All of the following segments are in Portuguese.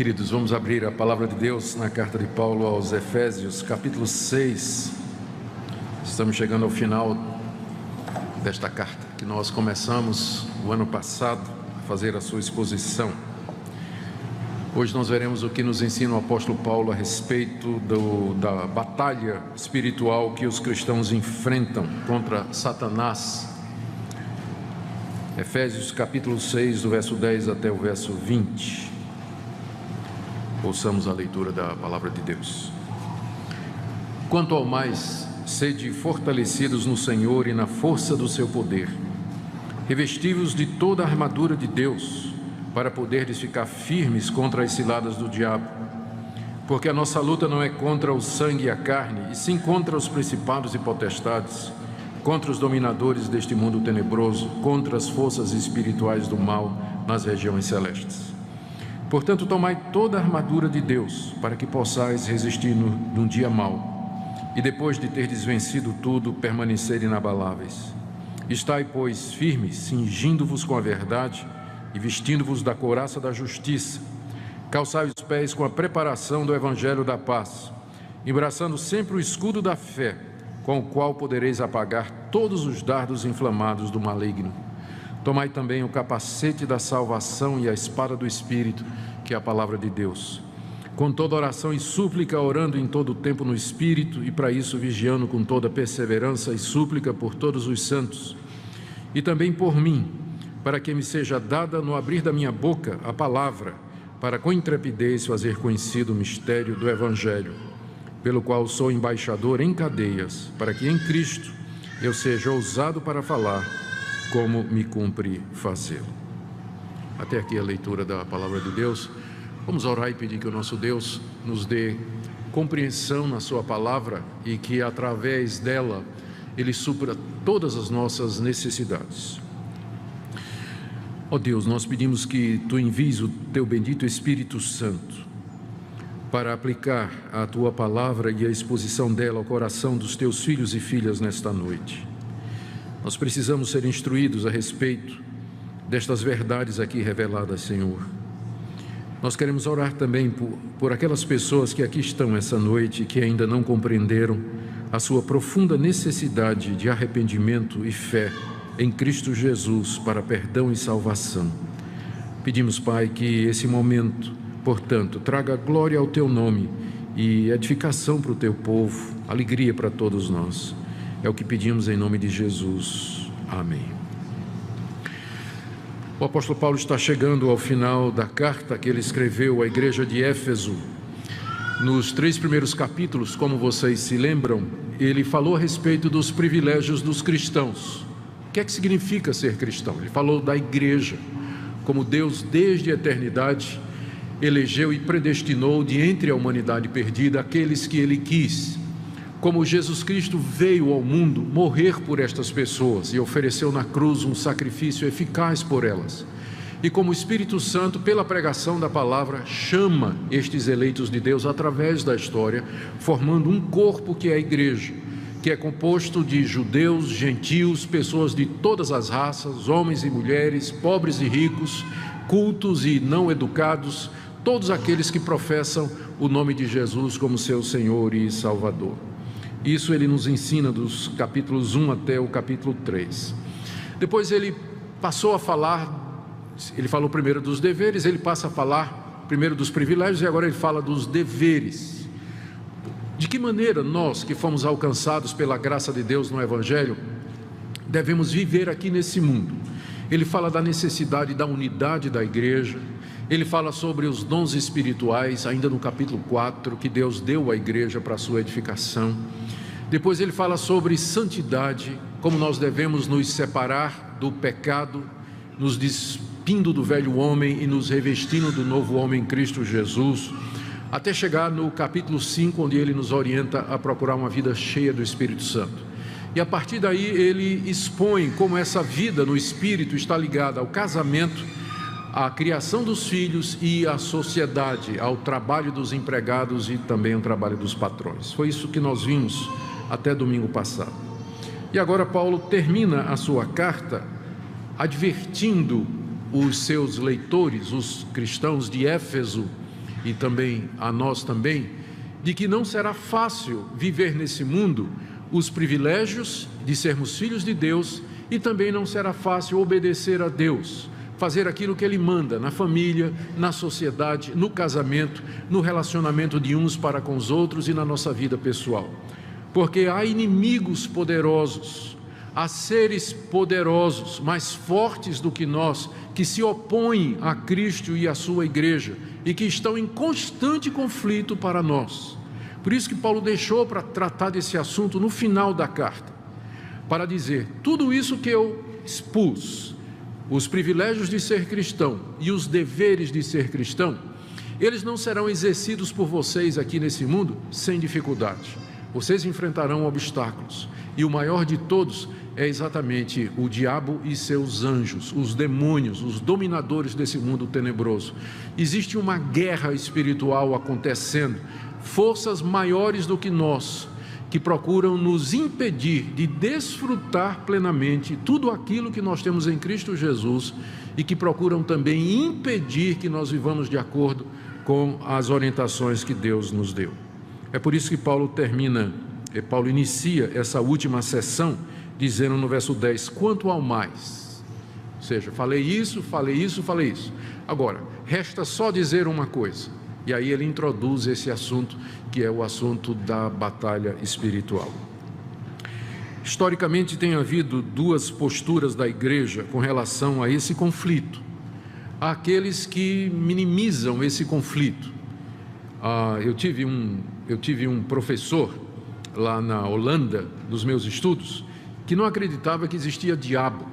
Queridos, vamos abrir a palavra de Deus na carta de Paulo aos Efésios, capítulo 6. Estamos chegando ao final desta carta, que nós começamos o ano passado a fazer a sua exposição. Hoje nós veremos o que nos ensina o apóstolo Paulo a respeito da batalha espiritual que os cristãos enfrentam contra Satanás. Efésios capítulo 6, do verso 10 até o verso 20. Ouçamos a leitura da palavra de Deus. Quanto ao mais, sede fortalecidos no Senhor e na força do seu poder. Revesti-vos de toda a armadura de Deus, para poderdes ficar firmes contra as ciladas do diabo. Porque a nossa luta não é contra o sangue e a carne, e sim contra os principados e potestades, contra os dominadores deste mundo tenebroso, contra as forças espirituais do mal nas regiões celestes. Portanto, tomai toda a armadura de Deus, para que possais resistir num dia mau, e depois de terdes vencido tudo, permanecer inabaláveis. Estai, pois, firmes, cingindo-vos com a verdade e vestindo-vos da couraça da justiça. Calçai os pés com a preparação do evangelho da paz, embraçando sempre o escudo da fé, com o qual podereis apagar todos os dardos inflamados do maligno. Tomai também o capacete da salvação e a espada do Espírito, que é a palavra de Deus. Com toda oração e súplica, orando em todo o tempo no Espírito, e para isso vigiando com toda perseverança e súplica por todos os santos. E também por mim, para que me seja dada no abrir da minha boca a palavra, para com intrepidez fazer conhecido o mistério do Evangelho, pelo qual sou embaixador em cadeias, para que em Cristo eu seja ousado para falar, como me cumpre fazê-lo. Até aqui a leitura da palavra de Deus. Vamos orar e pedir que o nosso Deus nos dê compreensão na sua palavra e que através dela Ele supra todas as nossas necessidades. Ó Deus, nós pedimos que Tu envies o Teu bendito Espírito Santo para aplicar a Tua palavra e a exposição dela ao coração dos Teus filhos e filhas nesta noite. Nós precisamos ser instruídos a respeito destas verdades aqui reveladas, Senhor. Nós queremos orar também por aquelas pessoas que aqui estão essa noite e que ainda não compreenderam a sua profunda necessidade de arrependimento e fé em Cristo Jesus para perdão e salvação. Pedimos, Pai, que esse momento, portanto, traga glória ao Teu nome e edificação para o Teu povo, alegria para todos nós. É o que pedimos em nome de Jesus. Amém. O apóstolo Paulo está chegando ao final da carta que ele escreveu à igreja de Éfeso. Nos 3 primeiros capítulos, como vocês se lembram, ele falou a respeito dos privilégios dos cristãos. O que é que significa ser cristão? Ele falou da igreja, como Deus desde a eternidade elegeu e predestinou de entre a humanidade perdida aqueles que Ele quis. Como Jesus Cristo veio ao mundo morrer por estas pessoas e ofereceu na cruz um sacrifício eficaz por elas. E como o Espírito Santo, pela pregação da palavra, chama estes eleitos de Deus através da história, formando um corpo que é a igreja, que é composto de judeus, gentios, pessoas de todas as raças, homens e mulheres, pobres e ricos, cultos e não educados, todos aqueles que professam o nome de Jesus como seu Senhor e Salvador. Isso ele nos ensina dos capítulos 1 até o capítulo 3. Depois ele passou a falar, ele falou primeiro dos deveres, ele passa a falar primeiro dos privilégios e agora ele fala dos deveres. De que maneira nós, que fomos alcançados pela graça de Deus no Evangelho, devemos viver aqui nesse mundo? Ele fala da necessidade da unidade da igreja, ele fala sobre os dons espirituais, ainda no capítulo 4, que Deus deu à igreja para a sua edificação. Depois ele fala sobre santidade, como nós devemos nos separar do pecado, nos despindo do velho homem e nos revestindo do novo homem em Cristo Jesus, até chegar no capítulo 5, onde ele nos orienta a procurar uma vida cheia do Espírito Santo. E a partir daí ele expõe como essa vida no Espírito está ligada ao casamento, à criação dos filhos e à sociedade, ao trabalho dos empregados e também ao trabalho dos patrões. Foi isso que nós vimos até domingo passado. E agora Paulo termina a sua carta advertindo os seus leitores, os cristãos de Éfeso, e também a nós também, de que não será fácil viver nesse mundo os privilégios de sermos filhos de Deus, e também não será fácil obedecer a Deus, fazer aquilo que Ele manda na família, na sociedade, no casamento, no relacionamento de uns para com os outros e na nossa vida pessoal. Porque há inimigos poderosos, há seres poderosos, mais fortes do que nós, que se opõem a Cristo e à sua igreja e que estão em constante conflito para nós. Por isso que Paulo deixou para tratar desse assunto no final da carta, para dizer: tudo isso que eu expus, os privilégios de ser cristão e os deveres de ser cristão, eles não serão exercidos por vocês aqui nesse mundo sem dificuldade. Vocês enfrentarão obstáculos, e o maior de todos é exatamente o diabo e seus anjos, os demônios, os dominadores desse mundo tenebroso. Existe uma guerra espiritual acontecendo, forças maiores do que nós, que procuram nos impedir de desfrutar plenamente tudo aquilo que nós temos em Cristo Jesus, e que procuram também impedir que nós vivamos de acordo com as orientações que Deus nos deu. É por isso que Paulo inicia essa última sessão dizendo no verso 10, quanto ao mais. Ou seja, falei isso. Agora, resta só dizer uma coisa. E aí ele introduz esse assunto, que é o assunto da batalha espiritual. Historicamente tem havido duas posturas da igreja com relação a esse conflito. Há aqueles que minimizam esse conflito. Eu tive um professor lá na Holanda, nos meus estudos, que não acreditava que existia diabo.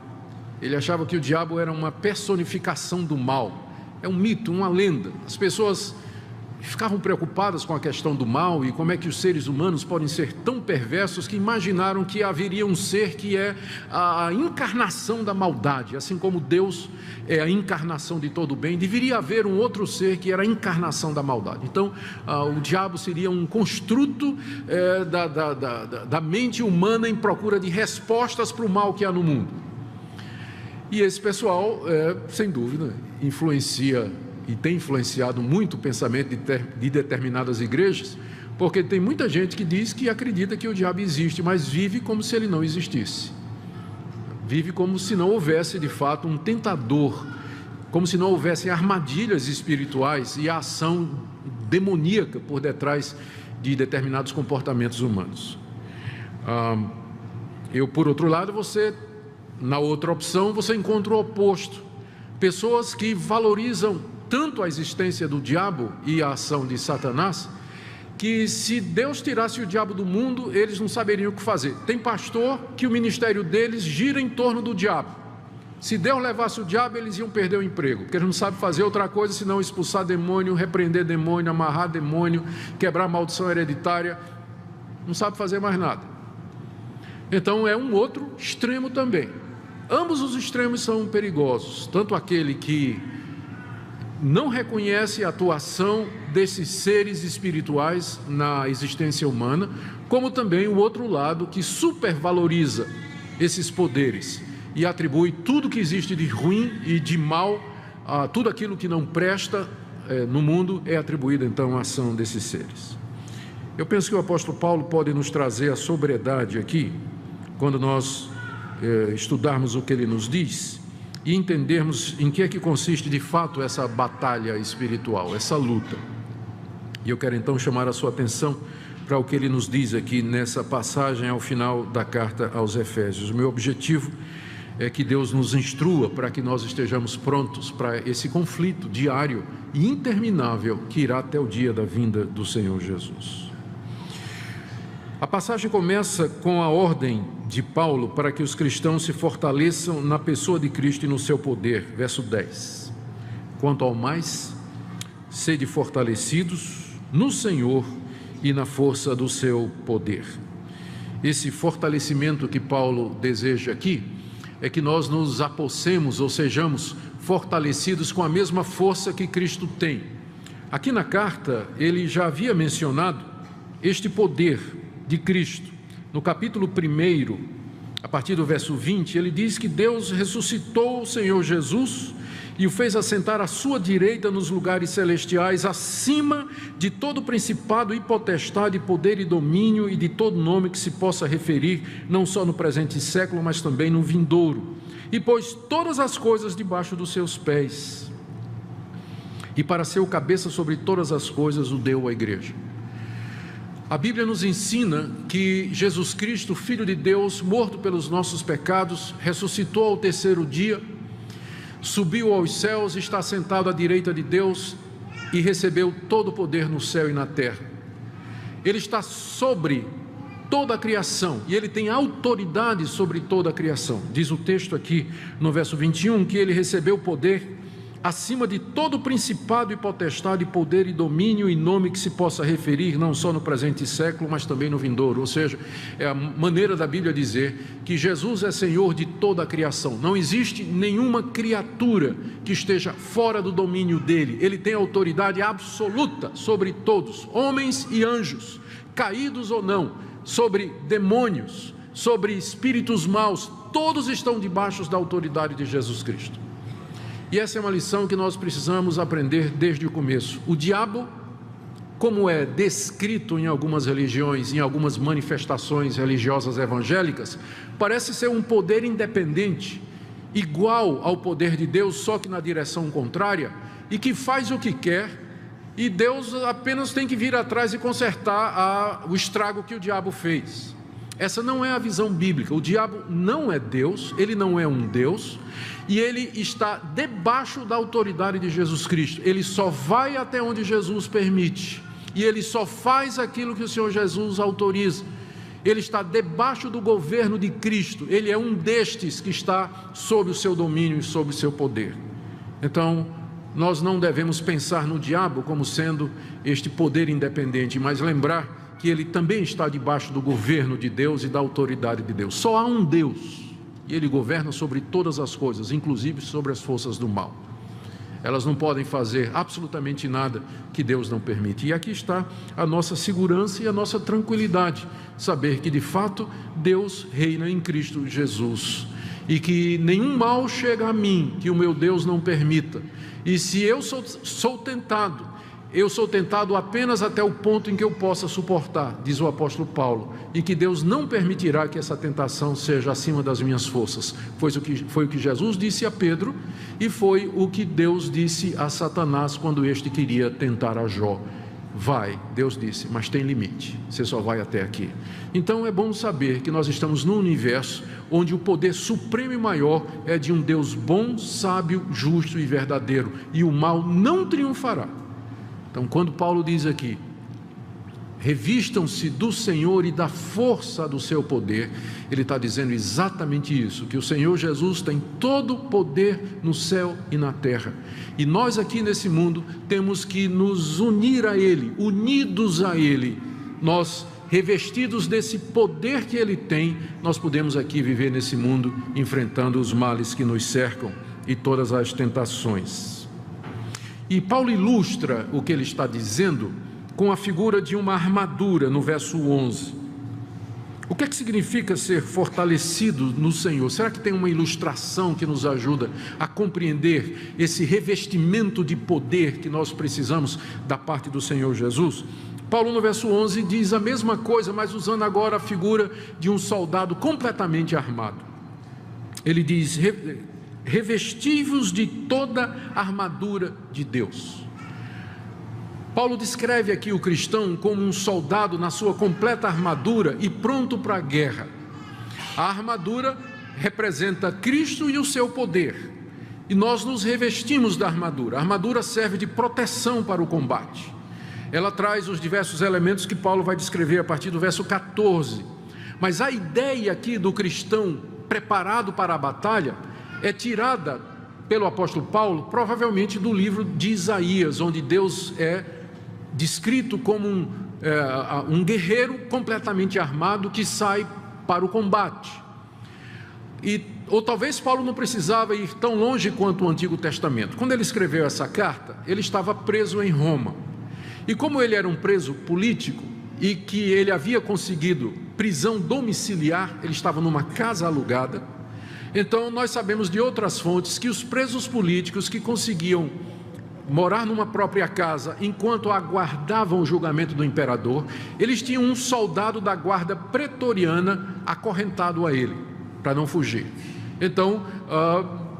Ele achava que o diabo era uma personificação do mal. É um mito, uma lenda. As pessoas ficavam preocupadas com a questão do mal e como é que os seres humanos podem ser tão perversos que imaginaram que haveria um ser que é a encarnação da maldade, assim como Deus é a encarnação de todo o bem, deveria haver um outro ser que era a encarnação da maldade. Então, o diabo seria um construto da mente humana em procura de respostas para o mal que há no mundo. E esse pessoal, sem dúvida, influencia e tem influenciado muito o pensamento de determinadas igrejas, porque tem muita gente que diz que acredita que o diabo existe, mas vive como se ele não existisse. Vive como se não houvesse de fato um tentador, como se não houvessem armadilhas espirituais e a ação demoníaca por detrás de determinados comportamentos humanos. Por outro lado, na outra opção, você encontra o oposto. Pessoas que valorizam tanto a existência do diabo e a ação de Satanás, que se Deus tirasse o diabo do mundo, eles não saberiam o que fazer. Tem pastor que o ministério deles gira em torno do diabo. Se Deus levasse o diabo, eles iam perder o emprego, porque eles não sabem fazer outra coisa senão expulsar demônio, repreender demônio, amarrar demônio, quebrar maldição hereditária. Não sabe fazer mais nada. Então é um outro extremo também. Ambos os extremos são perigosos, tanto aquele que não reconhece a atuação desses seres espirituais na existência humana, como também o outro lado que supervaloriza esses poderes e atribui tudo que existe de ruim e de mal, tudo aquilo que não presta no mundo é atribuído então à ação desses seres. Eu penso que o apóstolo Paulo pode nos trazer a sobriedade aqui, quando nós estudarmos o que ele nos diz e entendermos em que é que consiste de fato essa batalha espiritual, essa luta. E eu quero então chamar a sua atenção para o que ele nos diz aqui nessa passagem ao final da carta aos Efésios. O meu objetivo é que Deus nos instrua para que nós estejamos prontos para esse conflito diário e interminável que irá até o dia da vinda do Senhor Jesus. A passagem começa com a ordem de Paulo para que os cristãos se fortaleçam na pessoa de Cristo e no seu poder. Verso 10. Quanto ao mais, sede fortalecidos no Senhor e na força do seu poder. Esse fortalecimento que Paulo deseja aqui é que nós nos apossemos ou sejamos fortalecidos com a mesma força que Cristo tem. Aqui na carta ele já havia mencionado este poder de Cristo. No capítulo 1 a partir do verso 20, ele diz que Deus ressuscitou o Senhor Jesus e o fez assentar à sua direita nos lugares celestiais, acima de todo principado e potestade, poder e domínio e de todo nome que se possa referir, não só no presente século, mas também no vindouro. E pôs todas as coisas debaixo dos seus pés, e para ser o cabeça sobre todas as coisas o deu à igreja. A Bíblia nos ensina que Jesus Cristo, Filho de Deus, morto pelos nossos pecados, ressuscitou ao terceiro dia, subiu aos céus, está sentado à direita de Deus e recebeu todo o poder no céu e na terra. Ele está sobre toda a criação e ele tem autoridade sobre toda a criação. Diz o texto aqui no verso 21 que ele recebeu poder acima de todo principado e potestade, poder e domínio e nome que se possa referir, não só no presente século, mas também no vindouro. Ou seja, é a maneira da Bíblia dizer que Jesus é Senhor de toda a criação. Não existe nenhuma criatura que esteja fora do domínio dele. Ele tem autoridade absoluta sobre todos, homens e anjos, caídos ou não, sobre demônios, sobre espíritos maus, todos estão debaixo da autoridade de Jesus Cristo. E essa é uma lição que nós precisamos aprender desde o começo. O diabo, como é descrito em algumas religiões, em algumas manifestações religiosas evangélicas, parece ser um poder independente, igual ao poder de Deus, só que na direção contrária, e que faz o que quer, e Deus apenas tem que vir atrás e consertar o estrago que o diabo fez. Essa não é a visão bíblica. O diabo não é Deus, ele não é um Deus, e ele está debaixo da autoridade de Jesus Cristo. Ele só vai até onde Jesus permite, e ele só faz aquilo que o Senhor Jesus autoriza. Ele está debaixo do governo de Cristo, ele é um destes que está sob o seu domínio e sob o seu poder. Então, nós não devemos pensar no diabo como sendo este poder independente, mas lembrar que ele também está debaixo do governo de Deus e da autoridade de Deus. Só há um Deus, e ele governa sobre todas as coisas, inclusive sobre as forças do mal. Elas não podem fazer absolutamente nada que Deus não permite. E aqui está a nossa segurança e a nossa tranquilidade, saber que de fato Deus reina em Cristo Jesus, e que nenhum mal chega a mim que o meu Deus não permita. E se eu sou tentado, eu sou tentado apenas até o ponto em que eu possa suportar, diz o apóstolo Paulo, e que Deus não permitirá que essa tentação seja acima das minhas forças. Foi o que Jesus disse a Pedro, e foi o que Deus disse a Satanás quando este queria tentar a Jó. Vai, Deus disse, mas tem limite, você só vai até aqui. Então é bom saber que nós estamos num universo onde o poder supremo e maior é de um Deus bom, sábio, justo e verdadeiro, e o mal não triunfará. Então, quando Paulo diz aqui, revistam-se do Senhor e da força do seu poder, ele está dizendo exatamente isso, que o Senhor Jesus tem todo o poder no céu e na terra, e nós aqui nesse mundo temos que nos unir a Ele, unidos a Ele. Nós, revestidos desse poder que Ele tem, nós podemos aqui viver nesse mundo, enfrentando os males que nos cercam e todas as tentações. E Paulo ilustra o que ele está dizendo com a figura de uma armadura no verso 11. O que é que significa ser fortalecido no Senhor? Será que tem uma ilustração que nos ajuda a compreender esse revestimento de poder que nós precisamos da parte do Senhor Jesus? Paulo no verso 11 diz a mesma coisa, mas usando agora a figura de um soldado completamente armado. Ele diz: revesti-vos de toda a armadura de Deus. Paulo descreve aqui o cristão como um soldado na sua completa armadura e pronto para a guerra. A armadura representa Cristo e o seu poder, e nós nos revestimos da armadura. A armadura serve de proteção para o combate. Ela traz os diversos elementos que Paulo vai descrever a partir do verso 14. Mas a ideia aqui do cristão preparado para a batalha é tirada pelo apóstolo Paulo, provavelmente do livro de Isaías, onde Deus é descrito como um guerreiro completamente armado que sai para o combate. Ou talvez Paulo não precisava ir tão longe quanto o Antigo Testamento. Quando ele escreveu essa carta, ele estava preso em Roma. E como ele era um preso político, e que ele havia conseguido prisão domiciliar, ele estava numa casa alugada. Então nós sabemos de outras fontes que os presos políticos que conseguiam morar numa própria casa enquanto aguardavam o julgamento do imperador, eles tinham um soldado da guarda pretoriana acorrentado a ele, para não fugir. Então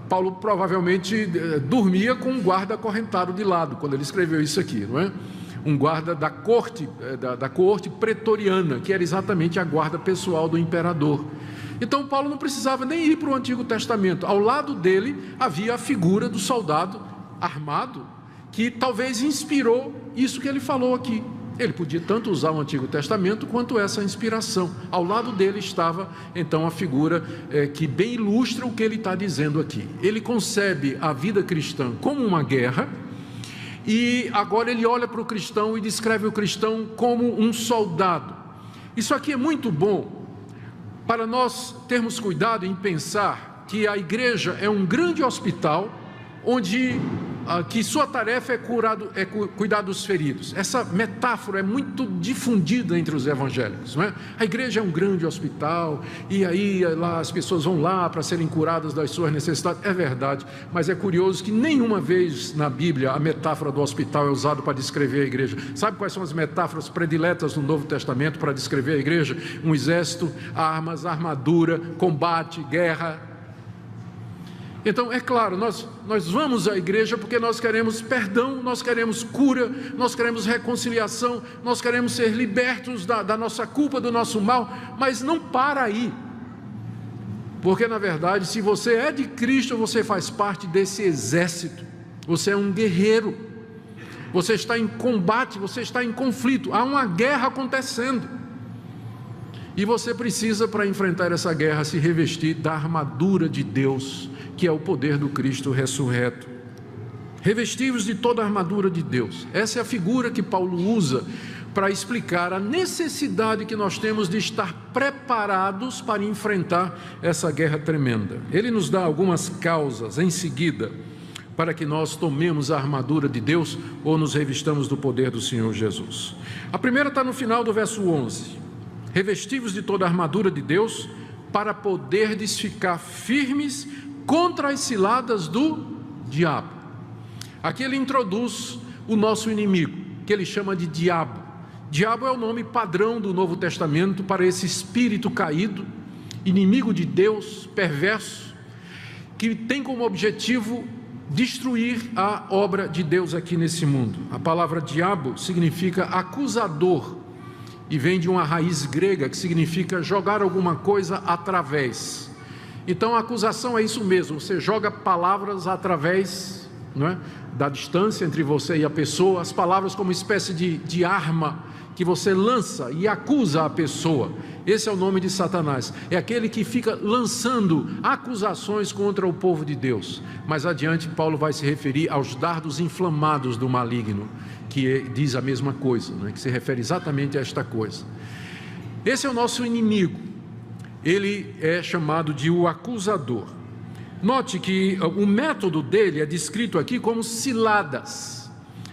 Paulo provavelmente dormia com um guarda acorrentado de lado, quando ele escreveu isso aqui, não é? Um guarda da corte pretoriana, que era exatamente a guarda pessoal do imperador. Então Paulo não precisava nem ir para o Antigo Testamento. Ao lado dele havia a figura do soldado armado, que talvez inspirou isso que ele falou aqui. Ele podia tanto usar o Antigo Testamento quanto essa inspiração. Ao lado dele estava então a figura que bem ilustra o que ele está dizendo aqui. Ele concebe a vida cristã como uma guerra, e agora ele olha para o cristão e descreve o cristão como um soldado. Isso aqui é muito bom para nós termos cuidado em pensar que a igreja é um grande hospital onde que sua tarefa é cuidar dos feridos. Essa metáfora é muito difundida entre os evangélicos, não é? A igreja é um grande hospital e aí lá as pessoas vão lá para serem curadas das suas necessidades. É verdade, mas é curioso que nenhuma vez na Bíblia a metáfora do hospital é usada para descrever a igreja. Sabe quais são as metáforas prediletas no Novo Testamento para descrever a igreja? Um exército, armas, armadura, combate, guerra. Então, é claro, nós vamos à igreja porque nós queremos perdão, nós queremos cura, nós queremos reconciliação, nós queremos ser libertos da nossa culpa, do nosso mal, mas não para aí. Porque, na verdade, se você é de Cristo, você faz parte desse exército, você é um guerreiro, você está em combate, você está em conflito, há uma guerra acontecendo. E você precisa, para enfrentar essa guerra, se revestir da armadura de Deus, que é o poder do Cristo ressurreto. Revestivos de toda a armadura de Deus. Essa é a figura que Paulo usa para explicar a necessidade que nós temos de estar preparados para enfrentar essa guerra tremenda. Ele nos dá algumas causas em seguida para que nós tomemos a armadura de Deus ou nos revistamos do poder do Senhor Jesus. A primeira está no final do verso 11. Revestivos de toda a armadura de Deus para poderdes ficar firmes contra as ciladas do diabo. Aqui ele introduz o nosso inimigo, que ele chama de diabo. Diabo é o nome padrão do Novo Testamento para esse espírito caído, inimigo de Deus, perverso, que tem como objetivo destruir a obra de Deus aqui nesse mundo. A palavra diabo significa acusador e vem de uma raiz grega que significa jogar alguma coisa através. Então a acusação é isso mesmo, você joga palavras através, não é, da distância entre você e a pessoa, as palavras como uma espécie de arma que você lança e acusa a pessoa. Esse é o nome de Satanás, é aquele que fica lançando acusações contra o povo de Deus. Mais adiante Paulo vai se referir aos dardos inflamados do maligno, que diz a mesma coisa, não é? Que se refere exatamente a esta coisa. Esse é o nosso inimigo, ele é chamado de o acusador. Note que o método dele é descrito aqui como ciladas.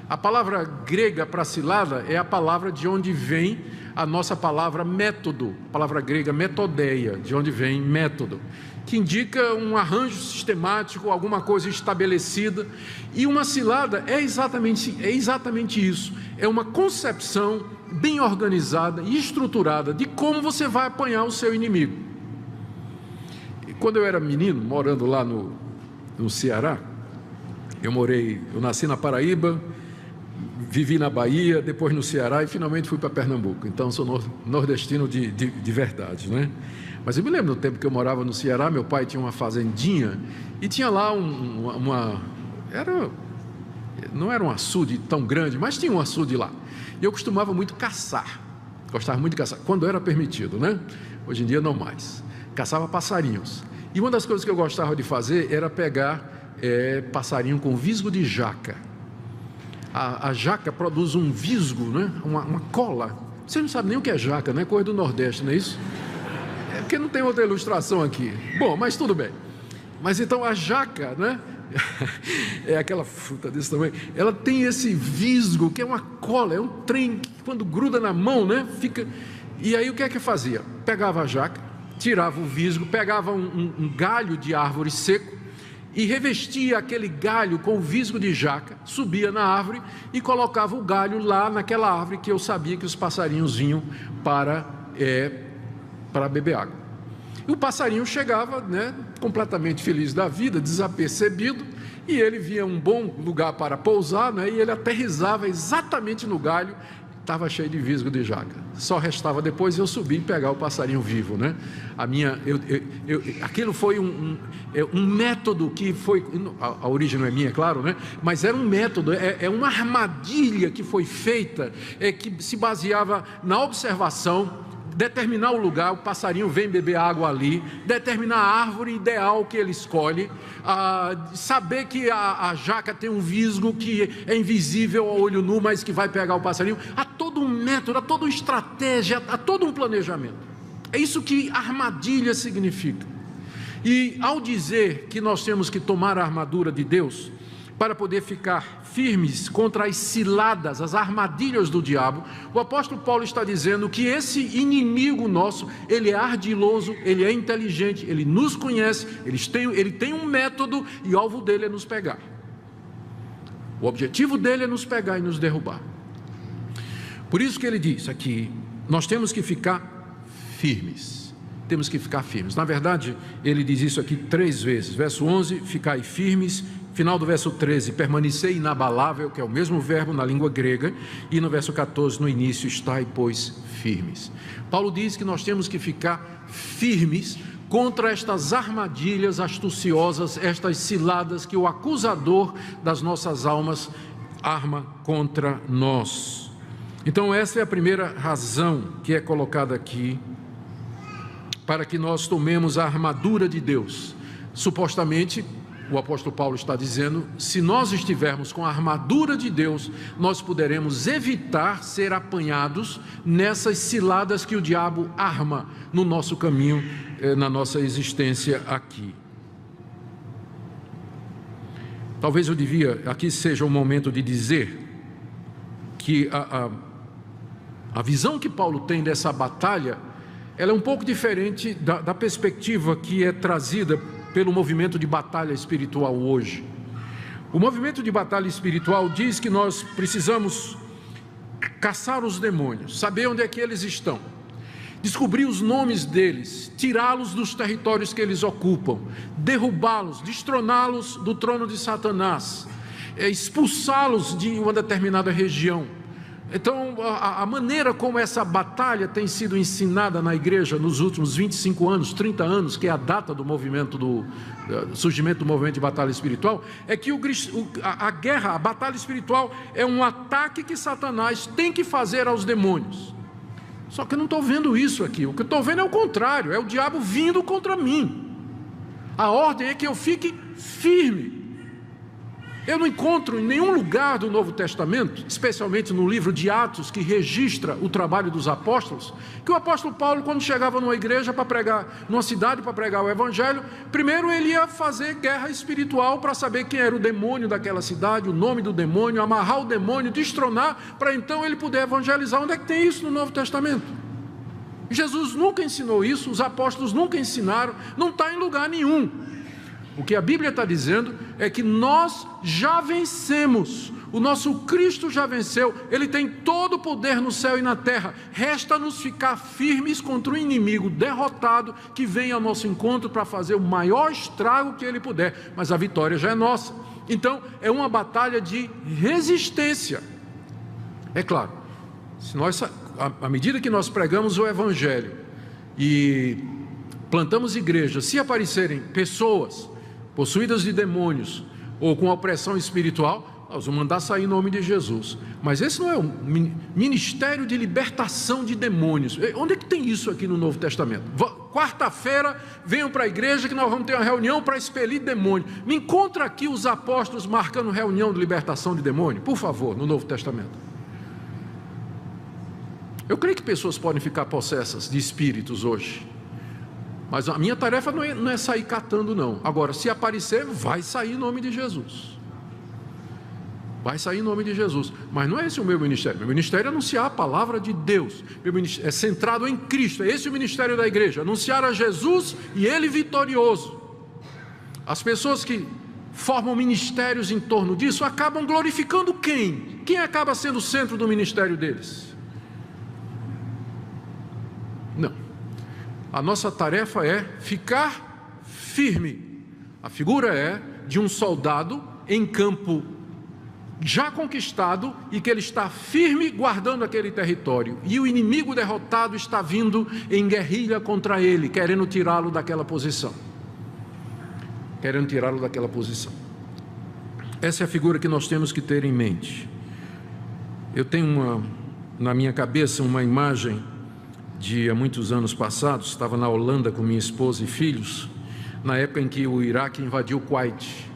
A palavra grega para cilada é a palavra de onde vem a nossa palavra método, a palavra grega metodeia, de onde vem método, que indica um arranjo sistemático, alguma coisa estabelecida. E uma cilada é exatamente isso, é uma concepção bem organizada e estruturada de como você vai apanhar o seu inimigo. E quando eu era menino, morando lá no Ceará, eu nasci na Paraíba, vivi na Bahia, depois no Ceará e finalmente fui para Pernambuco. Então sou nordestino de verdade, né? Mas eu me lembro do tempo que eu morava no Ceará, meu pai tinha uma fazendinha e tinha lá não era um açude tão grande, mas tinha um açude lá. E eu costumava muito caçar, gostava muito de caçar, quando era permitido, né? Hoje em dia não mais. Caçava passarinhos. E uma das coisas que eu gostava de fazer era pegar passarinho com visgo de jaca. A jaca produz um visgo, né? uma cola. Você não sabe nem o que é jaca, né? Coisa do Nordeste, não é isso? É porque não tem outra ilustração aqui. Bom, mas tudo bem. Mas então a jaca, né? É aquela fruta desse tamanho. Ela tem esse visgo, que é uma cola, é um trem que quando gruda na mão, né? E aí o que é que fazia? Pegava a jaca, tirava o visgo, pegava um galho de árvore seco e revestia aquele galho com o visgo de jaca, subia na árvore e colocava o galho lá naquela árvore que eu sabia que os passarinhos vinham para beber água. E o passarinho chegava, né, completamente feliz da vida, desapercebido, e ele via um bom lugar para pousar, né, e ele aterrissava exatamente no galho. Estava cheio de visgo de jaca. Só restava depois eu subir e pegar o passarinho vivo, né? Aquilo foi um método que foi, a origem não é minha, claro, né? Mas era um método, uma armadilha que foi feita, que se baseava na observação, determinar o lugar, o passarinho vem beber água ali, determinar a árvore ideal que ele escolhe, saber que a jaca tem um visgo que é invisível ao olho nu, mas que vai pegar o passarinho. Há todo um método, há toda uma estratégia, há todo um planejamento. É isso que armadilha significa. E ao dizer que nós temos que tomar a armadura de Deus para poder ficar firmes contra as ciladas, as armadilhas do diabo, o apóstolo Paulo está dizendo que esse inimigo nosso, ele é ardiloso, ele é inteligente, ele nos conhece, ele tem um método, e o alvo dele é nos pegar. O objetivo dele é nos pegar e nos derrubar. Por isso que ele diz aqui, nós temos que ficar firmes. Temos que ficar firmes. Na verdade, ele diz isso aqui 3 vezes. Verso 11, ficai firmes. Final do verso 13, permanecer inabalável, que é o mesmo verbo na língua grega. E no verso 14, no início, estai, pois, firmes. Paulo diz que nós temos que ficar firmes contra estas armadilhas astuciosas, estas ciladas que o acusador das nossas almas arma contra nós. Então essa é a primeira razão que é colocada aqui, para que nós tomemos a armadura de Deus. Supostamente, o apóstolo Paulo está dizendo, se nós estivermos com a armadura de Deus, nós poderemos evitar ser apanhados nessas ciladas que o diabo arma no nosso caminho, na nossa existência aqui. Talvez eu devia, aqui seja o momento de dizer que a visão que Paulo tem dessa batalha, ela é um pouco diferente da perspectiva que é trazida pelo movimento de batalha espiritual hoje. O movimento de batalha espiritual diz que nós precisamos caçar os demônios, saber onde é que eles estão, descobrir os nomes deles, tirá-los dos territórios que eles ocupam, derrubá-los, destroná-los do trono de Satanás, expulsá-los de uma determinada região. Então, a maneira como essa batalha tem sido ensinada na igreja nos últimos 25 anos, 30 anos, que é a data do movimento do surgimento do movimento de batalha espiritual, é que a guerra, a batalha espiritual é um ataque que Satanás tem que fazer aos demônios. Só que eu não estou vendo isso aqui, o que eu estou vendo é o contrário, é o diabo vindo contra mim. A ordem é que eu fique firme. Eu não encontro em nenhum lugar do Novo Testamento, especialmente no livro de Atos, que registra o trabalho dos apóstolos, que o apóstolo Paulo, quando chegava numa igreja para pregar, numa cidade para pregar o evangelho, primeiro ele ia fazer guerra espiritual para saber quem era o demônio daquela cidade, o nome do demônio, amarrar o demônio, destronar, para então ele poder evangelizar. Onde é que tem isso no Novo Testamento? Jesus nunca ensinou isso, os apóstolos nunca ensinaram, não está em lugar nenhum. O que a Bíblia está dizendo é que nós já vencemos, o nosso Cristo já venceu, Ele tem todo o poder no céu e na terra, resta-nos ficar firmes contra o inimigo derrotado que vem ao nosso encontro para fazer o maior estrago que ele puder, mas a vitória já é nossa. Então é uma batalha de resistência. É claro, se nós, à medida que nós pregamos o Evangelho e plantamos igrejas, se aparecerem pessoas possuídas de demônios ou com opressão espiritual, nós vamos mandar sair em nome de Jesus. Mas esse não é um ministério de libertação de demônios. Onde é que tem isso aqui no Novo Testamento? Quarta-feira venham para a igreja que nós vamos ter uma reunião para expelir demônio. Me encontra aqui os apóstolos marcando reunião de libertação de demônio, por favor, no Novo Testamento. Eu creio que pessoas podem ficar possessas de espíritos hoje, mas a minha tarefa não é sair catando, não. Agora, se aparecer, vai sair em nome de Jesus. vai sair em nome de Jesus. Mas não é esse o meu ministério. Meu ministério é anunciar a palavra de Deus. Meu ministério é centrado em Cristo. É esse o ministério da igreja, anunciar a Jesus e Ele vitorioso. As pessoas que formam ministérios em torno disso acabam glorificando quem? Quem acaba sendo o centro do ministério deles? Não. A nossa tarefa é ficar firme. A figura é de um soldado em campo já conquistado e que ele está firme guardando aquele território. E o inimigo derrotado está vindo em guerrilha contra ele, querendo tirá-lo daquela posição. Essa é a figura que nós temos que ter em mente. Eu tenho na minha cabeça uma imagem de há muitos anos passados. Estava na Holanda com minha esposa e filhos, na época em que o Iraque invadiu o Kuwait.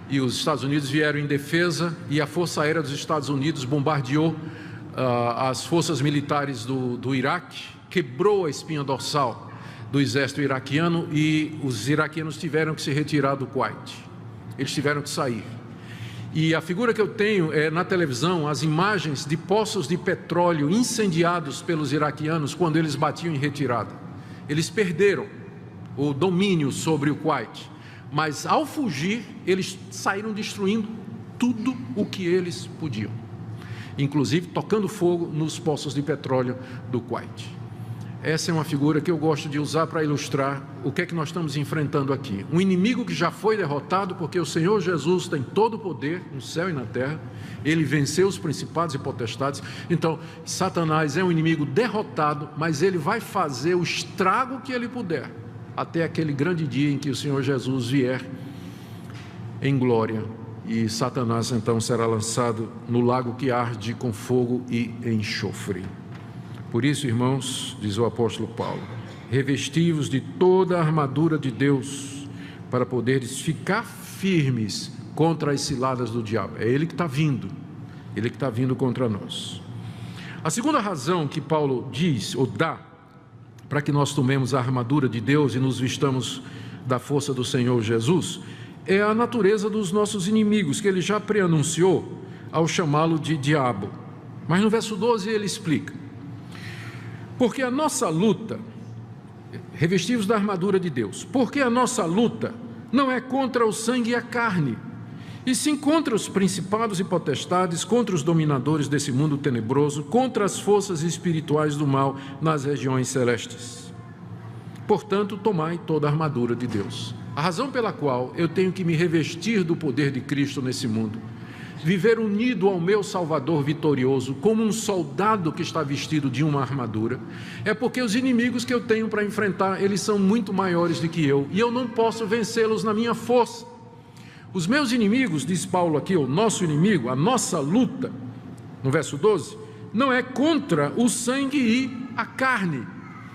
E os Estados Unidos vieram em defesa e a Força Aérea dos Estados Unidos bombardeou as forças militares do Iraque, quebrou a espinha dorsal do exército iraquiano e os iraquianos tiveram que se retirar do Kuwait. Eles tiveram que sair. E a figura que eu tenho é na televisão as imagens de poços de petróleo incendiados pelos iraquianos quando eles batiam em retirada. Eles perderam o domínio sobre o Kuwait. Mas ao fugir, eles saíram destruindo tudo o que eles podiam, inclusive tocando fogo nos poços de petróleo do Kuwait. Essa é uma figura que eu gosto de usar para ilustrar o que é que nós estamos enfrentando aqui. Um inimigo que já foi derrotado, porque o Senhor Jesus tem todo o poder no céu e na terra. Ele venceu os principados e potestades. Então, Satanás é um inimigo derrotado, mas ele vai fazer o estrago que ele puder, até aquele grande dia em que o Senhor Jesus vier em glória, e Satanás então será lançado no lago que arde com fogo e enxofre. Por isso, irmãos, diz o apóstolo Paulo, revesti-vos de toda a armadura de Deus, para poderes ficar firmes contra as ciladas do diabo. É ele que está vindo, ele que está vindo contra nós. A segunda razão que Paulo diz, ou dá, para que nós tomemos a armadura de Deus e nos vistamos da força do Senhor Jesus, é a natureza dos nossos inimigos, que ele já preanunciou ao chamá-lo de diabo. Mas no verso 12 ele explica: porque a nossa luta, revestivos da armadura de Deus, porque a nossa luta não é contra o sangue e a carne, e sim contra os principados e potestades, contra os dominadores desse mundo tenebroso, contra as forças espirituais do mal nas regiões celestes. Portanto, tomai toda a armadura de Deus. A razão pela qual eu tenho que me revestir do poder de Cristo nesse mundo, viver unido ao meu Salvador vitorioso, como um soldado que está vestido de uma armadura, é porque os inimigos que eu tenho para enfrentar, eles são muito maiores do que eu, e eu não posso vencê-los na minha força. Os meus inimigos, diz Paulo aqui, o nosso inimigo, a nossa luta, no verso 12, não é contra o sangue e a carne,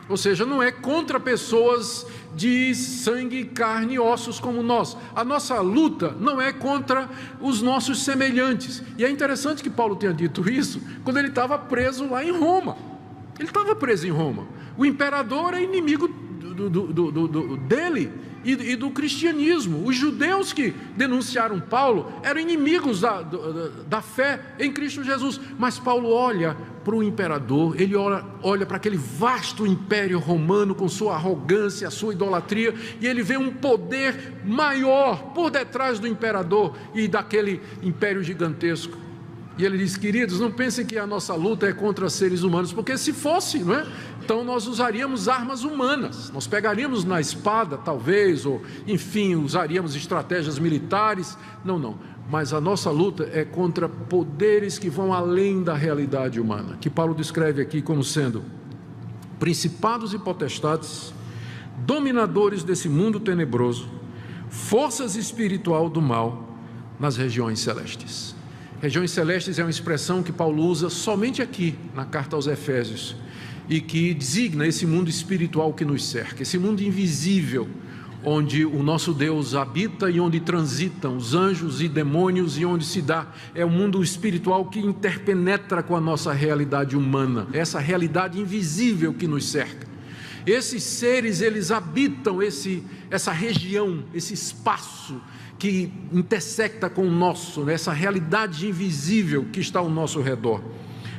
ou seja, não é contra pessoas de sangue, carne e ossos como nós. A nossa luta não é contra os nossos semelhantes. E é interessante que Paulo tenha dito isso quando ele estava preso lá em Roma. Ele estava preso em Roma. O imperador é inimigo dele e do cristianismo. Os judeus que denunciaram Paulo eram inimigos da fé em Cristo Jesus. Mas Paulo olha para o imperador, ele olha para aquele vasto império romano com sua arrogância, sua idolatria, e ele vê um poder maior por detrás do imperador e daquele império gigantesco. E ele diz: queridos, não pensem que a nossa luta é contra seres humanos, porque se fosse, não é? Então nós usaríamos armas humanas, nós pegaríamos na espada talvez, ou enfim, usaríamos estratégias militares. Não, mas a nossa luta é contra poderes que vão além da realidade humana, que Paulo descreve aqui como sendo principados e potestades, dominadores desse mundo tenebroso, forças espiritual do mal nas regiões celestes. Regiões celestes é uma expressão que Paulo usa somente aqui na carta aos Efésios, e que designa esse mundo espiritual que nos cerca, esse mundo invisível, onde o nosso Deus habita e onde transitam os anjos e demônios, e onde se dá, é um mundo espiritual que interpenetra com a nossa realidade humana, essa realidade invisível que nos cerca. Esses seres, eles habitam essa região, esse espaço que intersecta com o nosso, né? Essa realidade invisível que está ao nosso redor.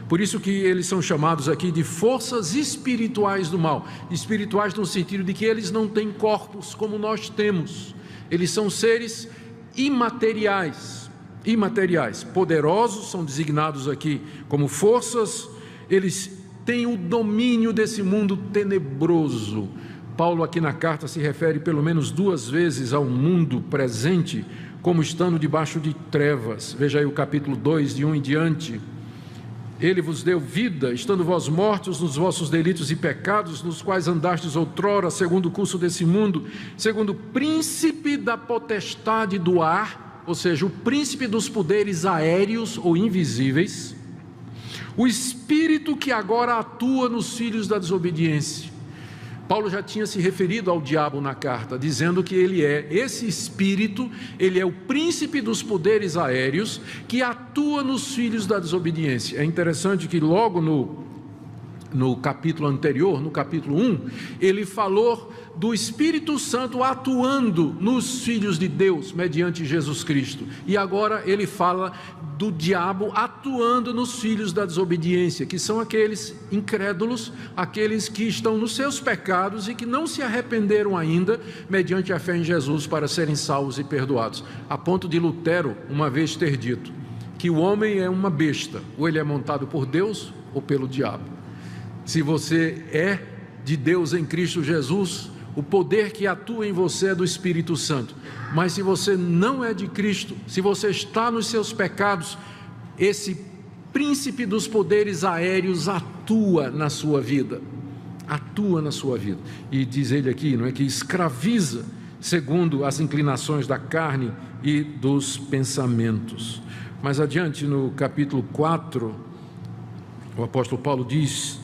Por isso que eles são chamados aqui de forças espirituais do mal. Espirituais no sentido de que eles não têm corpos como nós temos. Eles são seres imateriais, poderosos, são designados aqui como forças. Eles têm o domínio desse mundo tenebroso. Paulo aqui na carta se refere pelo menos 2 vezes ao mundo presente como estando debaixo de trevas. Veja aí o capítulo 2, de 1 em diante. Ele vos deu vida, estando vós mortos nos vossos delitos e pecados, nos quais andastes outrora, segundo o curso desse mundo, segundo o príncipe da potestade do ar, ou seja, o príncipe dos poderes aéreos ou invisíveis, o espírito que agora atua nos filhos da desobediência. Paulo já tinha se referido ao diabo na carta, dizendo que ele é esse espírito, ele é o príncipe dos poderes aéreos que atua nos filhos da desobediência. É interessante que logo no capítulo anterior, no capítulo 1, ele falou do Espírito Santo atuando nos filhos de Deus, mediante Jesus Cristo. E agora ele fala do diabo atuando nos filhos da desobediência, que são aqueles incrédulos, aqueles que estão nos seus pecados e que não se arrependeram ainda, mediante a fé em Jesus, para serem salvos e perdoados. A ponto de Lutero uma vez ter dito que o homem é uma besta, ou ele é montado por Deus ou pelo diabo. Se você é de Deus em Cristo Jesus, o poder que atua em você é do Espírito Santo. Mas se você não é de Cristo, se você está nos seus pecados, esse príncipe dos poderes aéreos atua na sua vida. E diz ele aqui, não é, que escraviza segundo as inclinações da carne e dos pensamentos. Mais adiante, no capítulo 4, o apóstolo Paulo diz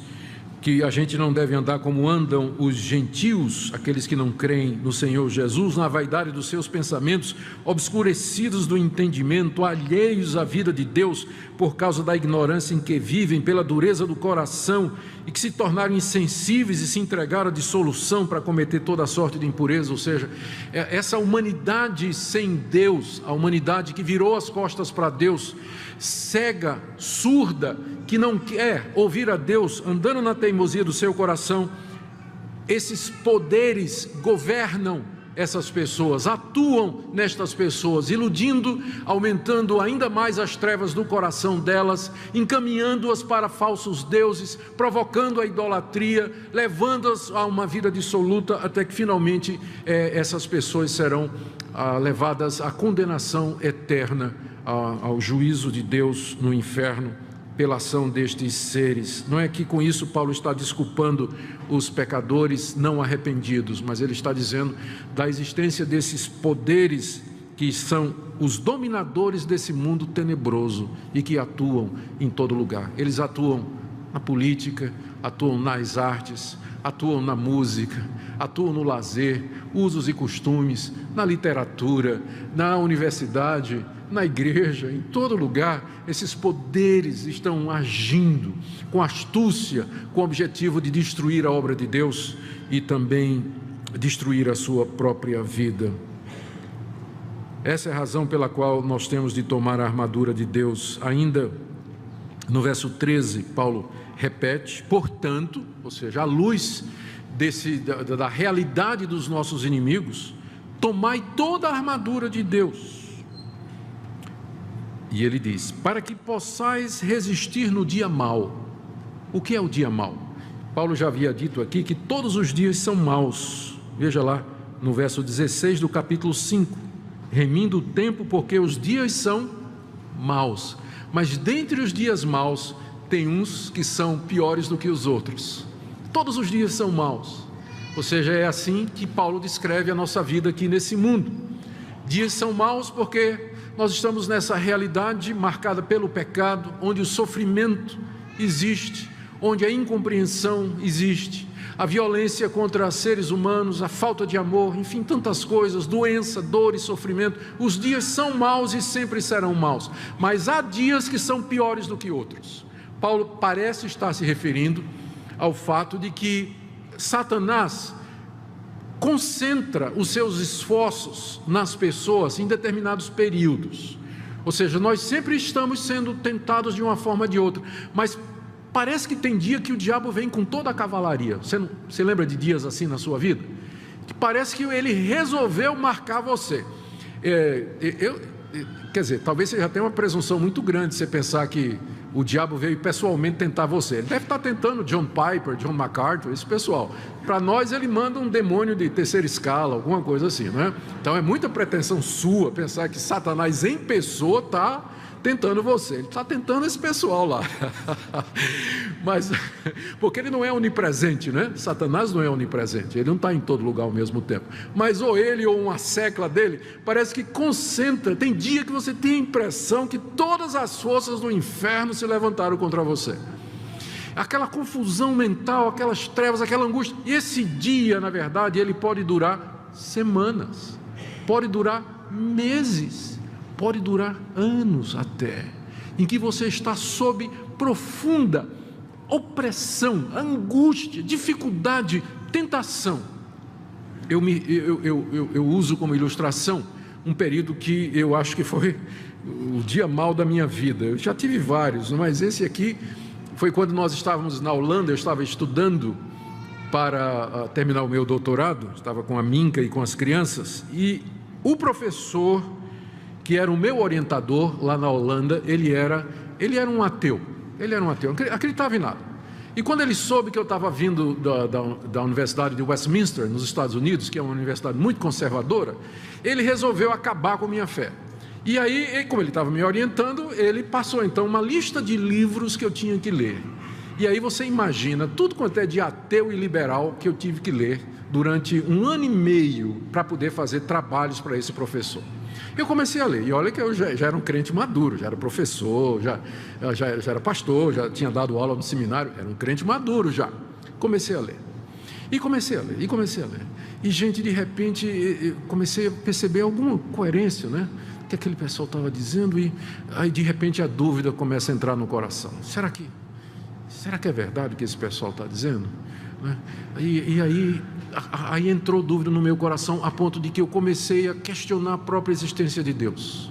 que a gente não deve andar como andam os gentios, aqueles que não creem no Senhor Jesus, na vaidade dos seus pensamentos, obscurecidos do entendimento, alheios à vida de Deus, por causa da ignorância em que vivem, pela dureza do coração, e que se tornaram insensíveis e se entregaram à dissolução para cometer toda a sorte de impureza. Ou seja, essa humanidade sem Deus, a humanidade que virou as costas para Deus, cega, surda, que não quer ouvir a Deus, andando na teimosia do seu coração, esses poderes governam essas pessoas, atuam nestas pessoas, iludindo, aumentando ainda mais as trevas do coração delas, encaminhando-as para falsos deuses, provocando a idolatria, levando-as a uma vida dissoluta, até que finalmente essas pessoas serão levadas à condenação eterna, ao juízo de Deus no inferno, pela ação destes seres. Não é que com isso Paulo está desculpando os pecadores não arrependidos, mas ele está dizendo da existência desses poderes que são os dominadores desse mundo tenebroso e que atuam em todo lugar. Eles atuam na política, atuam nas artes, atuam na música, atuam no lazer, usos e costumes, na literatura, na universidade, na igreja, em todo lugar. Esses poderes estão agindo com astúcia, com o objetivo de destruir a obra de Deus e também destruir a sua própria vida. Essa é a razão pela qual nós temos de tomar a armadura de Deus. Ainda no verso 13, Paulo repete: portanto, ou seja, à luz da realidade dos nossos inimigos, tomai toda a armadura de Deus. E ele diz: para que possais resistir no dia mau. O que é o dia mau? Paulo já havia dito aqui que todos os dias são maus. Veja lá no verso 16 do capítulo 5: remindo o tempo, porque os dias são maus. Mas dentre os dias maus, tem uns que são piores do que os outros. Todos os dias são maus. Ou seja, é assim que Paulo descreve a nossa vida aqui nesse mundo. Dias são maus porque nós estamos nessa realidade marcada pelo pecado, onde o sofrimento existe, onde a incompreensão existe, a violência contra seres humanos, a falta de amor, enfim, tantas coisas, doença, dor e sofrimento. Os dias são maus e sempre serão maus, mas há dias que são piores do que outros. Paulo parece estar se referindo ao fato de que Satanás concentra os seus esforços nas pessoas em determinados períodos. Ou seja, nós sempre estamos sendo tentados de uma forma ou de outra, mas parece que tem dia que o diabo vem com toda a cavalaria. Você lembra de dias assim na sua vida? Que parece que ele resolveu marcar você. Quer dizer, talvez você já tenha uma presunção muito grande você pensar que o diabo veio pessoalmente tentar você. Ele deve estar tentando John Piper, John MacArthur, esse pessoal. Para nós ele manda um demônio de terceira escala, alguma coisa assim, não é? Então é muita pretensão sua pensar que Satanás em pessoa está tentando você. Ele está tentando esse pessoal lá. Mas, porque ele não é onipresente, né? Satanás não é onipresente, ele não está em todo lugar ao mesmo tempo. Mas ou ele ou uma secla dele, parece que concentra. Tem dia que você tem a impressão que todas as forças do inferno se levantaram contra você. Aquela confusão mental, aquelas trevas, aquela angústia. E esse dia, na verdade, ele pode durar semanas, pode durar meses, pode durar anos até, em que você está sob profunda opressão, angústia, dificuldade, tentação. Eu uso como ilustração um período que eu acho que foi o dia mau da minha vida. Eu já tive vários, mas esse aqui foi quando nós estávamos na Holanda. Eu estava estudando para terminar o meu doutorado, estava com a Minka e com as crianças, e o professor que era o meu orientador lá na Holanda, ele era um ateu, não acreditava em nada. E quando ele soube que eu estava vindo da Universidade de Westminster, nos Estados Unidos, que é uma universidade muito conservadora, ele resolveu acabar com a minha fé. E aí, como ele estava me orientando, ele passou então uma lista de livros que eu tinha que ler. E aí você imagina tudo quanto é de ateu e liberal que eu tive que ler durante 1 ano e meio para poder fazer trabalhos para esse professor. Eu comecei a ler, e olha que eu já era um crente maduro, já era professor, já era pastor, já tinha dado aula no seminário, era um crente maduro já. Comecei a ler, e comecei a ler, e gente, de repente, eu comecei a perceber alguma coerência, né? Que aquele pessoal estava dizendo, e aí de repente a dúvida começa a entrar no coração. Será que é verdade o que esse pessoal está dizendo? E aí entrou dúvida no meu coração, a ponto de que eu comecei a questionar a própria existência de Deus,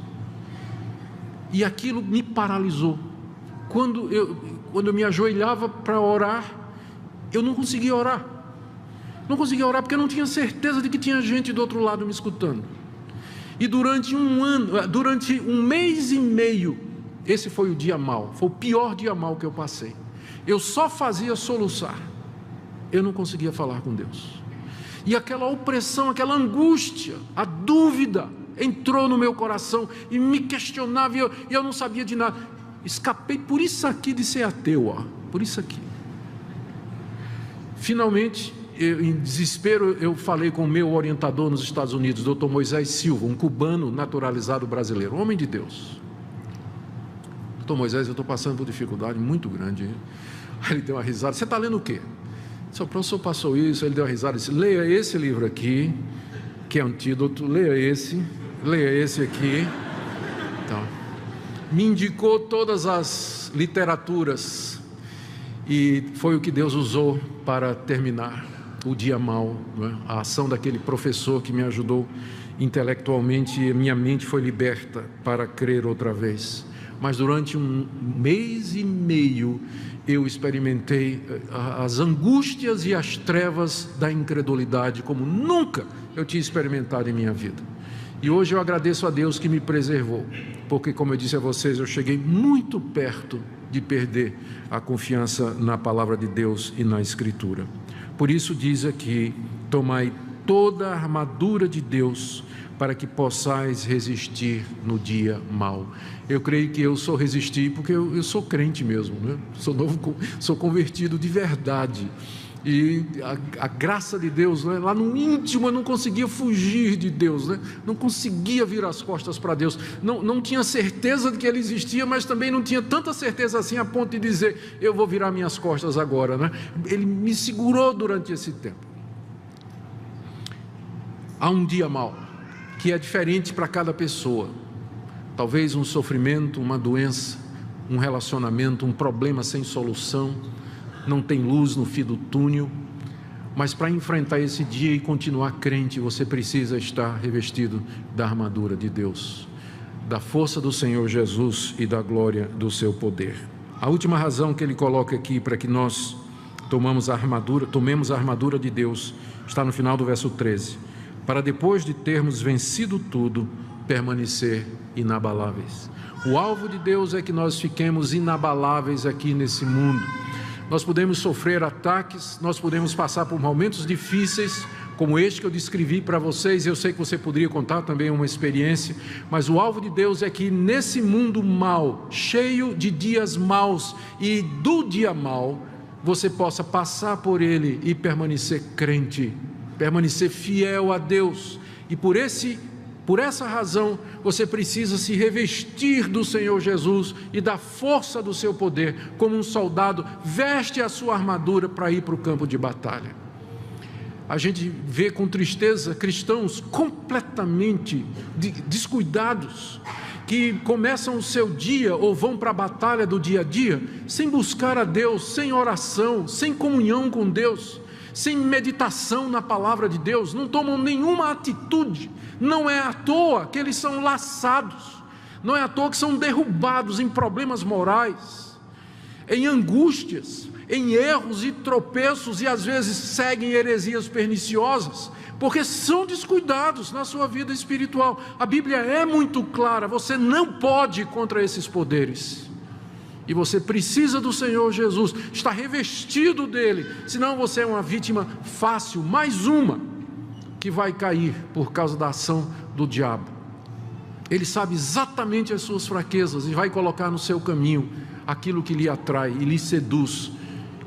e aquilo me paralisou. Quando eu me ajoelhava para orar, eu não conseguia orar porque eu não tinha certeza de que tinha gente do outro lado me escutando. E durante 1 mês e meio, esse foi o dia mau, foi o pior dia mau que eu passei. Eu só fazia soluçar, eu não conseguia falar com Deus. E aquela opressão, aquela angústia, a dúvida entrou no meu coração e me questionava, e eu não sabia de nada. Escapei por isso aqui de ser ateu, por isso aqui. Finalmente, em desespero, eu falei com o meu orientador nos Estados Unidos, Dr. Moisés Silva, um cubano naturalizado brasileiro, um homem de Deus. Dr. Moisés, eu estou passando por dificuldade muito grande. Aí ele deu uma risada. Você está lendo o quê? O professor passou isso, ele deu uma risada e disse: leia esse livro aqui, que é antídoto, leia esse aqui. Então, me indicou todas as literaturas, e foi o que Deus usou para terminar o dia mau, não é? A ação daquele professor que me ajudou intelectualmente, e minha mente foi liberta para crer outra vez. Mas durante 1 mês e meio, eu experimentei as angústias e as trevas da incredulidade como nunca eu tinha experimentado em minha vida. E hoje eu agradeço a Deus que me preservou, porque, como eu disse a vocês, eu cheguei muito perto de perder a confiança na palavra de Deus e na Escritura. Por isso diz aqui: tomai toda a armadura de Deus, para que possais resistir no dia mau. Eu creio que eu só resisti porque eu sou crente mesmo, né? Sou convertido de verdade, e a graça de Deus, né? Lá no íntimo eu não conseguia fugir de Deus, né? Não conseguia virar as costas para Deus, não tinha certeza de que Ele existia, mas também não tinha tanta certeza assim a ponto de dizer: eu vou virar minhas costas agora, né? Ele me segurou durante esse tempo. Há um dia mau que é diferente para cada pessoa. Talvez um sofrimento, uma doença, um relacionamento, um problema sem solução, não tem luz no fim do túnel, Mas para enfrentar esse dia e continuar crente, você precisa estar revestido da armadura de Deus, da força do Senhor Jesus e da glória do seu poder. A última razão que ele coloca aqui para que nós tomemos a armadura de Deus, está no final do verso 13. Para depois de termos vencido tudo, permanecer inabaláveis. O alvo de Deus é que nós fiquemos inabaláveis aqui nesse mundo. Nós podemos sofrer ataques, nós podemos passar por momentos difíceis, como este que eu descrevi para vocês. Eu sei que você poderia contar também uma experiência, mas o alvo de Deus é que nesse mundo mau, cheio de dias maus e do dia mau, você possa passar por ele e permanecer crente, permanecer fiel a Deus. E por essa razão, você precisa se revestir do Senhor Jesus e da força do seu poder, como um soldado veste a sua armadura para ir para o campo de batalha. A gente vê com tristeza cristãos completamente descuidados, que começam o seu dia ou vão para a batalha do dia a dia, sem buscar a Deus, sem oração, sem comunhão com Deus, sem meditação na palavra de Deus, não tomam nenhuma atitude. Não é à toa que eles são laçados, não é à toa que são derrubados em problemas morais, em angústias, em erros e tropeços, e às vezes seguem heresias perniciosas, porque são descuidados na sua vida espiritual. A Bíblia é muito clara, você não pode ir contra esses poderes, e você precisa do Senhor Jesus, está revestido dele, senão você é uma vítima fácil, mais uma, que vai cair por causa da ação do diabo. Ele sabe exatamente as suas fraquezas e vai colocar no seu caminho aquilo que lhe atrai e lhe seduz,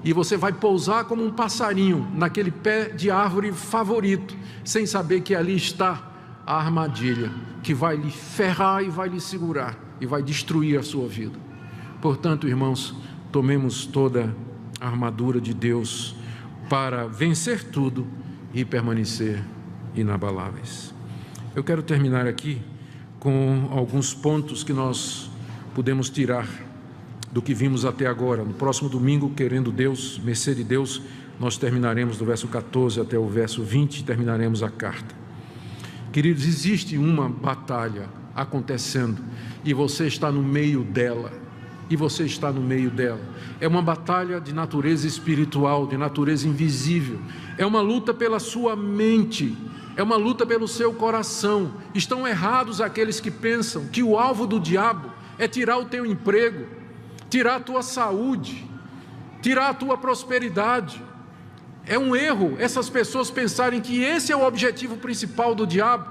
e você vai pousar como um passarinho naquele pé de árvore favorito, sem saber que ali está a armadilha que vai lhe ferrar e vai lhe segurar e vai destruir a sua vida. Portanto, irmãos, tomemos toda a armadura de Deus para vencer tudo e permanecer inabaláveis. Eu quero terminar aqui com alguns pontos que nós podemos tirar do que vimos até agora. No próximo domingo, querendo Deus, mercê de Deus, nós terminaremos do verso 14 até o verso 20 e terminaremos a carta. Queridos, existe uma batalha acontecendo e você está no meio dela. E você está no meio dela. É uma batalha de natureza espiritual, de natureza invisível. É uma luta pela sua mente, é uma luta pelo seu coração. Estão errados aqueles que pensam que o alvo do diabo é tirar o teu emprego, tirar a tua saúde, tirar a tua prosperidade. É um erro essas pessoas pensarem que esse é o objetivo principal do diabo.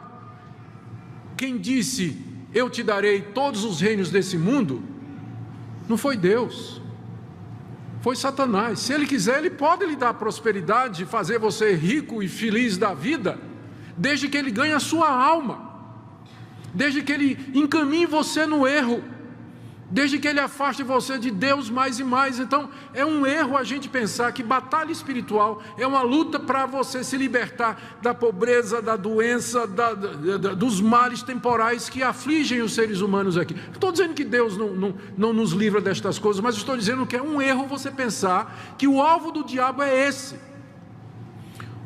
Quem disse, eu te darei todos os reinos desse mundo, não foi Deus, foi Satanás. Se ele quiser, ele pode lhe dar prosperidade, fazer você rico e feliz da vida, desde que ele ganhe a sua alma, desde que ele encaminhe você no erro, desde que ele afaste você de Deus mais e mais. Então é um erro a gente pensar que batalha espiritual é uma luta para você se libertar da pobreza, da doença, dos males temporais que afligem os seres humanos aqui. Estou dizendo que Deus não nos livra destas coisas, mas estou dizendo que é um erro você pensar que o alvo do diabo é esse.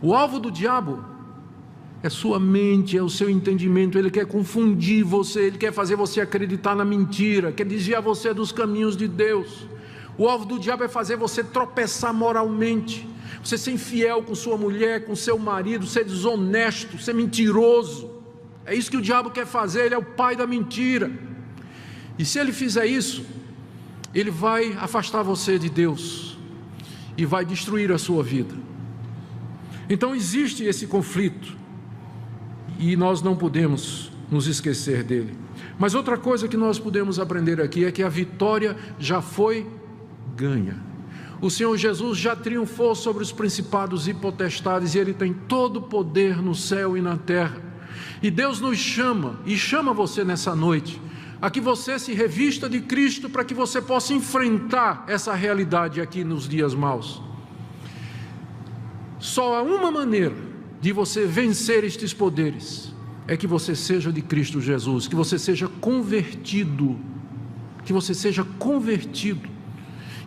O alvo do diabo é sua mente, é o seu entendimento. Ele quer confundir você, ele quer fazer você acreditar na mentira, quer desviar você dos caminhos de Deus. O alvo do diabo é fazer você tropeçar moralmente, você ser infiel com sua mulher, com seu marido, ser desonesto, ser mentiroso. É isso que o diabo quer fazer, ele é o pai da mentira. E se ele fizer isso, ele vai afastar você de Deus e vai destruir a sua vida. Então existe esse conflito, e nós não podemos nos esquecer dele. Mas outra coisa que nós podemos aprender aqui é que a vitória já foi ganha. O Senhor Jesus já triunfou sobre os principados e potestades, e Ele tem todo o poder no céu e na terra. E Deus nos chama, e chama você nessa noite, a que você se revista de Cristo, para que você possa enfrentar essa realidade aqui nos dias maus. Só há uma maneira de você vencer estes poderes, é que você seja de Cristo Jesus, que você seja convertido,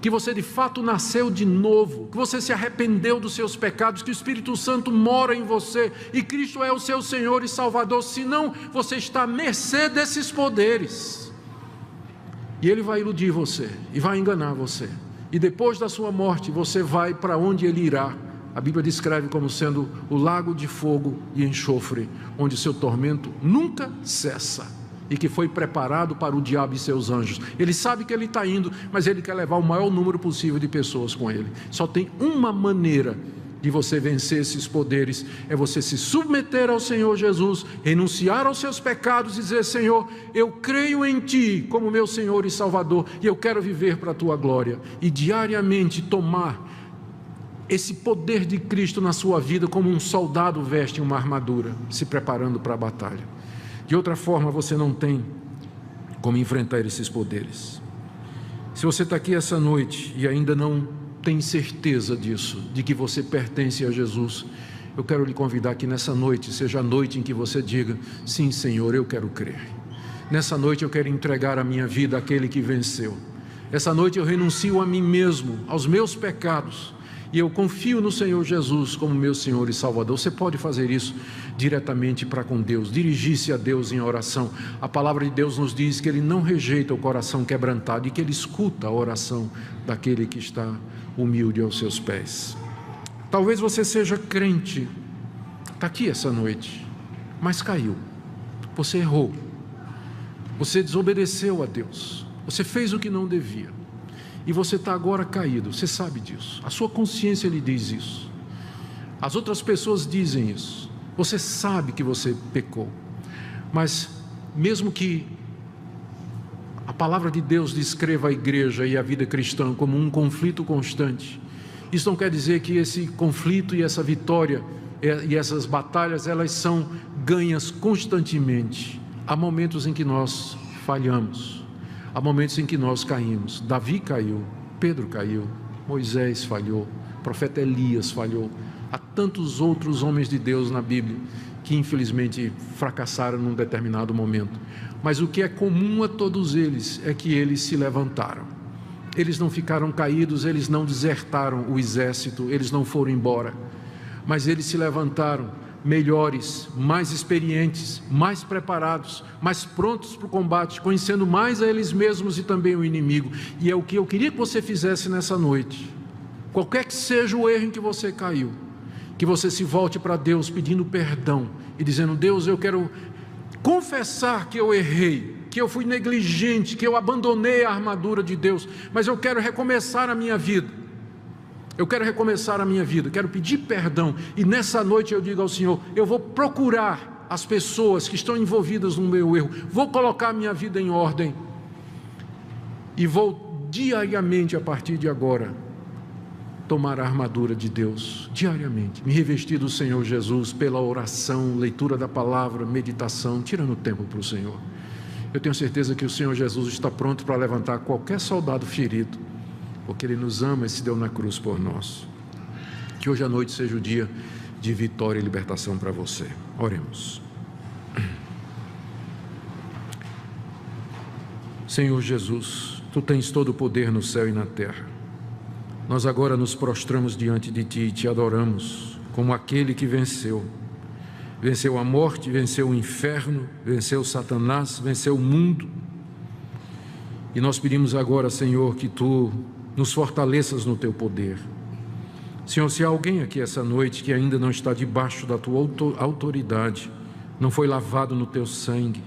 que você de fato nasceu de novo, que você se arrependeu dos seus pecados, que o Espírito Santo mora em você e Cristo é o seu Senhor e Salvador, senão você está à mercê desses poderes. E ele vai iludir você e vai enganar você. E depois da sua morte você vai para onde ele irá. A Bíblia descreve como sendo o lago de fogo e enxofre, onde o seu tormento nunca cessa e que foi preparado para o diabo e seus anjos. Ele sabe que ele está indo, mas ele quer levar o maior número possível de pessoas com ele. Só tem uma maneira de você vencer esses poderes, é você se submeter ao Senhor Jesus, renunciar aos seus pecados e dizer: Senhor, eu creio em Ti como meu Senhor e Salvador, e eu quero viver para a Tua glória, e diariamente tomar esse poder de Cristo na sua vida como um soldado veste uma armadura, se preparando para a batalha. De outra forma, você não tem como enfrentar esses poderes. Se você está aqui essa noite e ainda não tem certeza disso, de que você pertence a Jesus, eu quero lhe convidar que nessa noite seja a noite em que você diga: sim, Senhor, eu quero crer. Nessa noite eu quero entregar a minha vida àquele que venceu. Essa noite eu renuncio a mim mesmo, aos meus pecados, e eu confio no Senhor Jesus como meu Senhor e Salvador. Você pode fazer isso diretamente para com Deus, dirigir-se a Deus em oração. A palavra de Deus nos diz que Ele não rejeita o coração quebrantado e que Ele escuta a oração daquele que está humilde aos seus pés. Talvez você seja crente, está aqui essa noite, mas caiu, você errou, você desobedeceu a Deus, você fez o que não devia. E você está agora caído, você sabe disso, a sua consciência lhe diz isso, as outras pessoas dizem isso, você sabe que você pecou, mas mesmo que a palavra de Deus descreva a igreja e a vida cristã como um conflito constante, isso não quer dizer que esse conflito e essa vitória e essas batalhas, elas são ganhas constantemente. Há momentos em que nós falhamos, há momentos em que nós caímos. Davi caiu, Pedro caiu, Moisés falhou, o profeta Elias falhou. Há tantos outros homens de Deus na Bíblia que infelizmente fracassaram num determinado momento. Mas o que é comum a todos eles é que eles se levantaram. Eles não ficaram caídos, eles não desertaram o exército, eles não foram embora. Mas eles se levantaram melhores, mais experientes, mais preparados, mais prontos para o combate, conhecendo mais a eles mesmos e também o inimigo. E é o que eu queria que você fizesse nessa noite. Qualquer que seja o erro em que você caiu, que você se volte para Deus pedindo perdão e dizendo: Deus, eu quero confessar que eu errei, que eu fui negligente, que eu abandonei a armadura de Deus, mas eu quero recomeçar a minha vida. Eu quero recomeçar a minha vida, quero pedir perdão, e nessa noite eu digo ao Senhor: eu vou procurar as pessoas que estão envolvidas no meu erro, vou colocar a minha vida em ordem, e vou diariamente, a partir de agora, tomar a armadura de Deus, diariamente, me revestir do Senhor Jesus, pela oração, leitura da palavra, meditação, tirando tempo para o Senhor. Eu tenho certeza que o Senhor Jesus está pronto para levantar qualquer soldado ferido, porque Ele nos ama e se deu na cruz por nós. Que hoje à noite seja o dia de vitória e libertação para você. Oremos. Senhor Jesus, Tu tens todo o poder no céu e na terra. Nós agora nos prostramos diante de Ti e Te adoramos como aquele que venceu. Venceu a morte, venceu o inferno, venceu Satanás, venceu o mundo. E nós pedimos agora, Senhor, que Tu nos fortaleças no Teu poder. Senhor, se há alguém aqui essa noite que ainda não está debaixo da Tua autoridade, não foi lavado no Teu sangue,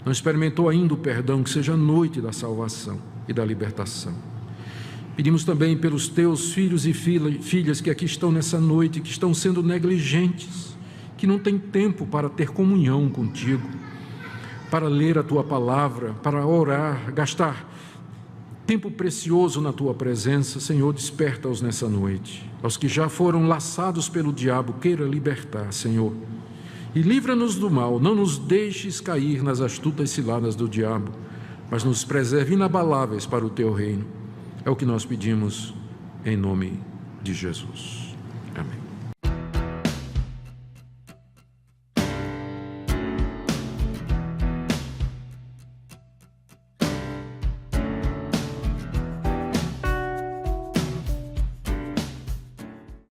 não experimentou ainda o perdão, que seja a noite da salvação e da libertação. Pedimos também pelos Teus filhos e filhas que aqui estão nessa noite, que estão sendo negligentes, que não têm tempo para ter comunhão contigo, para ler a Tua palavra, para orar, gastar tempo precioso na Tua presença. Senhor, desperta-os nessa noite. Aos que já foram laçados pelo diabo, queira libertar, Senhor. E livra-nos do mal, não nos deixes cair nas astutas ciladas do diabo, mas nos preserve inabaláveis para o Teu reino. É o que nós pedimos em nome de Jesus.